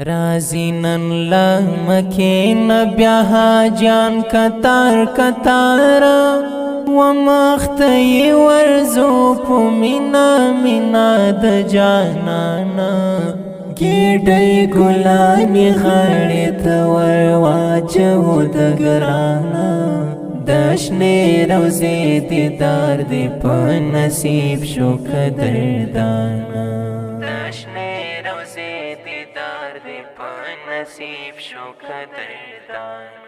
رازی نن لمکین بیا حاجان کتار کتارا و مختی ورزو پو مینا مینا د جانانا گیڑی گلانی خاڑیت ورواجو د گرانا دشنی روزی دیدار دی پا نصیب شو قدردانا دشنی روزی دیدار دی پا نصیب شو قدردانا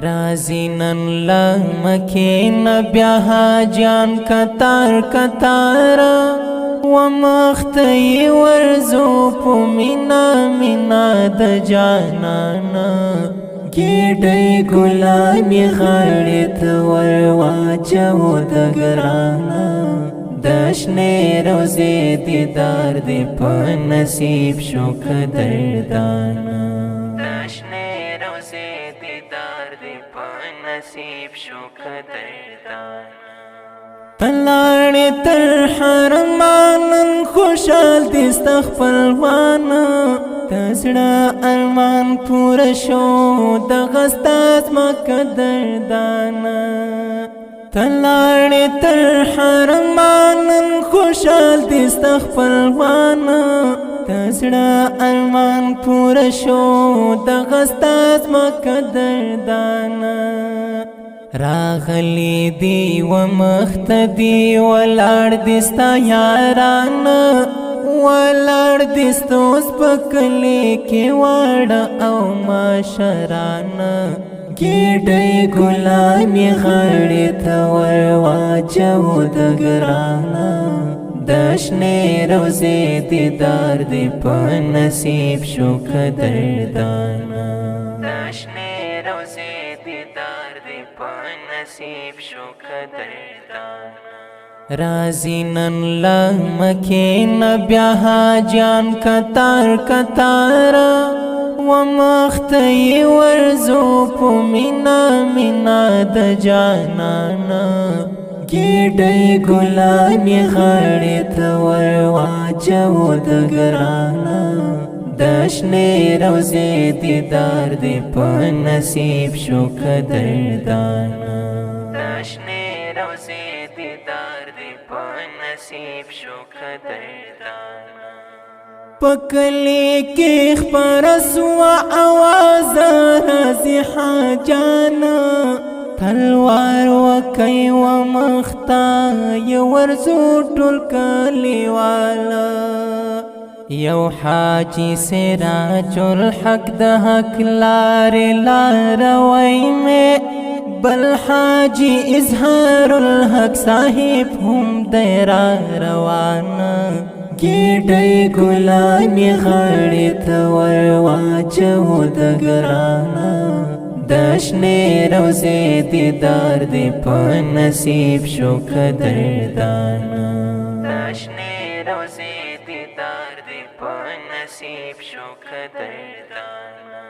رازی نن لمکین بیا حاجان کتار کتارا و مختی ورزو پو مینا مینا د جانانا گیڑی گلانی خاڑیت ورواجو د گرانا دشنی روزی دیدار دی پا نصیب شو قدردانا دشنی روزی دیدار دی پا نصیب شو قدردانا تلاړې تر حرمان خوشحال دست خپلوانا تزړه ارمان پوره شو دغه ستا زما قدردانا تلاړې تر حرمان خوشحال دست خپلوانا تزړه ارمان پوره شو دغه ستا زما قدردانا راغلی دی و مختدی ولار دستا یارانا ولار دستوس پکلی کی وڑا او ماشرانا گیڑی گلانی خاڑیت ورواجو د گرانا دشنی روزی دیدار دی پا نصیب شو قدردانا دشنی روزی دیدار دی پا نصیب شو قدردانا رازی نن لمکین بیا حاجان کتار کتارا و مختی ورزو پو مینا مینا د جانانا گیڑی گلانی خاڑیت ورواجو د گرانا دشنی روزی دیدار دی پا نصیب شو قدردانا دشنی روزی دیدار دی پا نصیب شو قدردانا پکلی کی خپرسوا آواز رازی حاجانا تلوار وکی و مختا یورزو ټول کلی والا یو حاجی سراج الحق د حق لار لاروی میں بل حاجی اظہار الحق صاحب هم دیرا روانا گیڑی گلانی خاڑیت ورواجو د گرانا دشنی روزی دیدار دی پا نصیب شو قدردانا دشنی روزی دیدار دی پا نصیب شو قدردانا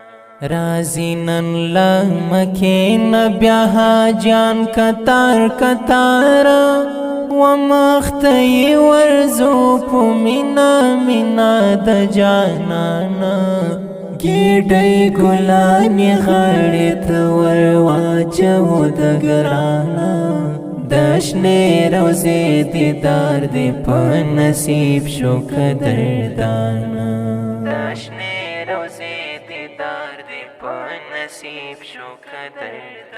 رازی نن لمکین بیا حاجان کتار کتارا و مختی ورزو پو مینا مینا د جانانا گیڑی گلانی خاڑیت ورواجو د گرانا دشنی روزی دیدار دی پا نصیب شو قدردانا دشنی روزی دیدار دی پا نصیب شو قدردانا